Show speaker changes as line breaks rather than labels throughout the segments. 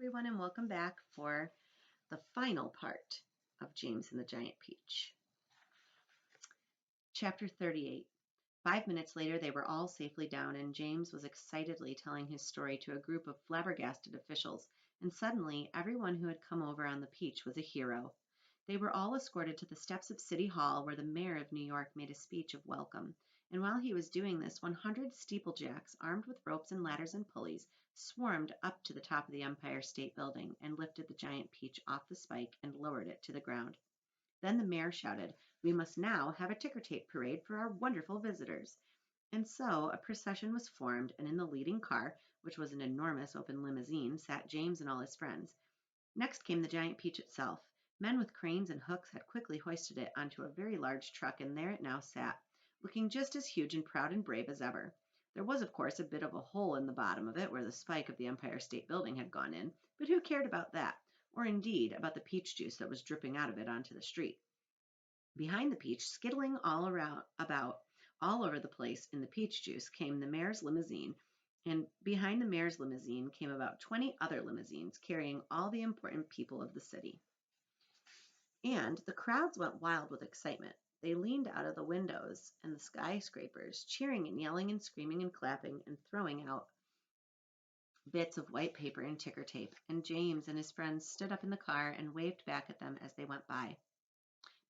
everyone, and welcome back for the final part of James and the Giant Peach. Chapter 38. 5 minutes later, they were all safely down, and James was excitedly telling his story to a group of flabbergasted officials, and suddenly everyone who had come over on the Peach was a hero. They were all escorted to the steps of City Hall, where the mayor of New York made a speech of welcome. And while he was doing this, 100 steeplejacks, armed with ropes and ladders and pulleys, swarmed up to the top of the Empire State Building and lifted the Giant Peach off the spike and lowered it to the ground. Then the mayor shouted, "We must now have a ticker tape parade for our wonderful visitors." And so a procession was formed, and in the leading car, which was an enormous open limousine, sat James and all his friends. Next came the Giant Peach itself. Men with cranes and hooks had quickly hoisted it onto a very large truck, and there it now sat, looking just as huge and proud and brave as ever. There was, of course, a bit of a hole in the bottom of it where the spike of the Empire State Building had gone in, but who cared about that, or indeed about the peach juice that was dripping out of it onto the street? Behind the Peach, skittling all over the place in the peach juice, came the mayor's limousine, and behind the mayor's limousine came about 20 other limousines carrying all the important people of the city. And the crowds went wild with excitement. They leaned out of the windows and the skyscrapers, cheering and yelling and screaming and clapping and throwing out bits of white paper and ticker tape, and James and his friends stood up in the car and waved back at them as they went by.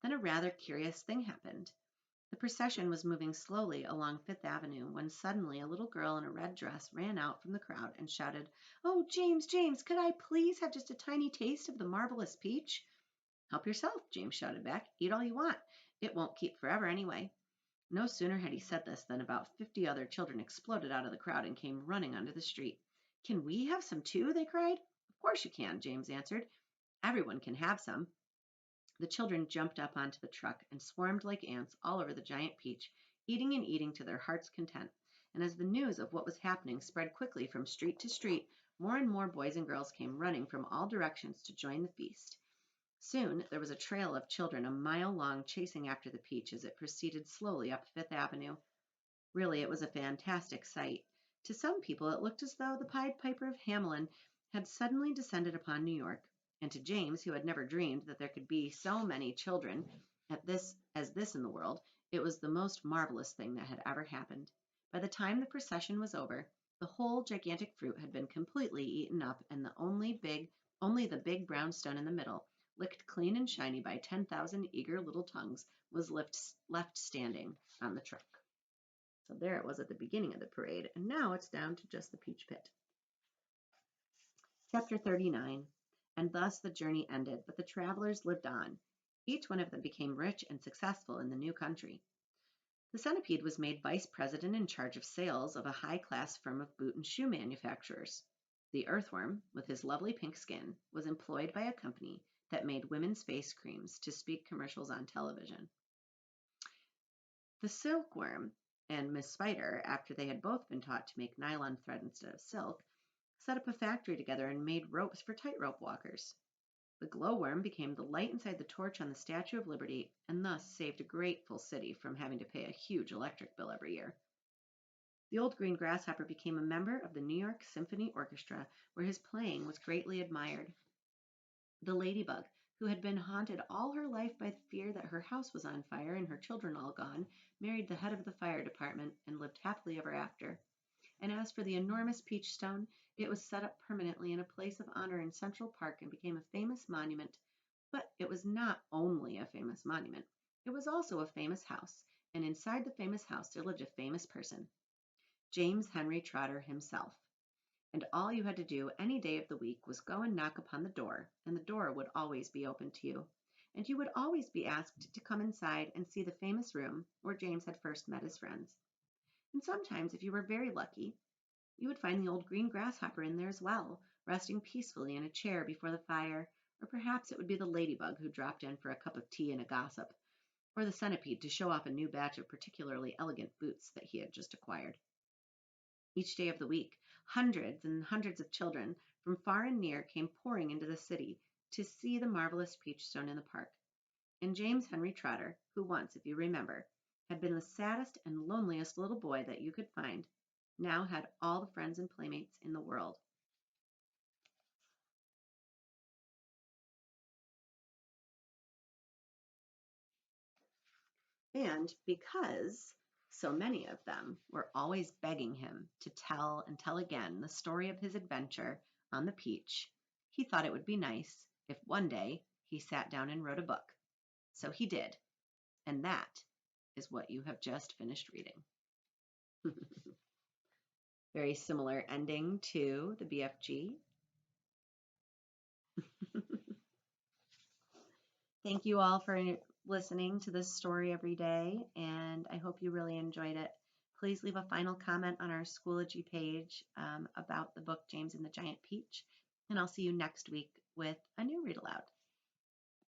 Then a rather curious thing happened. The procession was moving slowly along Fifth Avenue when suddenly a little girl in a red dress ran out from the crowd and shouted, "Oh, James, James, could I please have just a tiny taste of the marvelous peach?" "Help yourself," James shouted back. "Eat all you want. It won't keep forever anyway." No sooner had he said this than about 50 other children exploded out of the crowd and came running onto the street. "Can we have some too?" they cried. "Of course you can," James answered. "Everyone can have some." The children jumped up onto the truck and swarmed like ants all over the Giant Peach, eating and eating to their heart's content. And as the news of what was happening spread quickly from street to street, more and more boys and girls came running from all directions to join the feast. Soon there was a trail of children a mile long chasing after the Peach as it proceeded slowly up Fifth Avenue. Really, it was a fantastic sight. To some people, it looked as though the Pied Piper of Hamelin had suddenly descended upon New York. And to James, who had never dreamed that there could be so many children as this in the world, it was the most marvelous thing that had ever happened. By the time the procession was over, the whole gigantic fruit had been completely eaten up, and only the big brown stone in the middle, licked clean and shiny by 10,000 eager little tongues, was left standing on the truck. So there it was at the beginning of the parade, and now it's down to just the peach pit. Chapter 39. And thus the journey ended, but the travelers lived on. Each one of them became rich and successful in the new country. The centipede was made vice president in charge of sales of a high-class firm of boot and shoe manufacturers. The earthworm, with his lovely pink skin, was employed by a company that made women's face creams to speak commercials on television. The silkworm and Miss Spider, after they had both been taught to make nylon thread instead of silk, set up a factory together and made ropes for tightrope walkers. The glowworm became the light inside the torch on the Statue of Liberty and thus saved a grateful city from having to pay a huge electric bill every year. The old green grasshopper became a member of the New York Symphony Orchestra, where his playing was greatly admired. The ladybug, who had been haunted all her life by the fear that her house was on fire and her children all gone, married the head of the fire department and lived happily ever after. And as for the enormous peach stone, it was set up permanently in a place of honor in Central Park and became a famous monument. But it was not only a famous monument. It was also a famous house, and inside the famous house there lived a famous person, James Henry Trotter himself. And all you had to do any day of the week was go and knock upon the door, and the door would always be open to you. And you would always be asked to come inside and see the famous room where James had first met his friends. And sometimes, if you were very lucky, you would find the old green grasshopper in there as well, resting peacefully in a chair before the fire, or perhaps it would be the ladybug who dropped in for a cup of tea and a gossip, or the centipede to show off a new batch of particularly elegant boots that he had just acquired. Each day of the week, hundreds and hundreds of children from far and near came pouring into the city to see the marvelous peach stone in the park. And James Henry Trotter, who once, if you remember, had been the saddest and loneliest little boy that you could find, now had all the friends and playmates in the world. And because so many of them were always begging him to tell and tell again the story of his adventure on the peach, he thought it would be nice if one day he sat down and wrote a book. So he did. And that is what you have just finished reading. Very similar ending to the BFG. Thank you all for listening to this story every day, and I hope you really enjoyed it. Please leave a final comment on our Schoology page about the book James and the Giant Peach, and I'll see you next week with a new read aloud.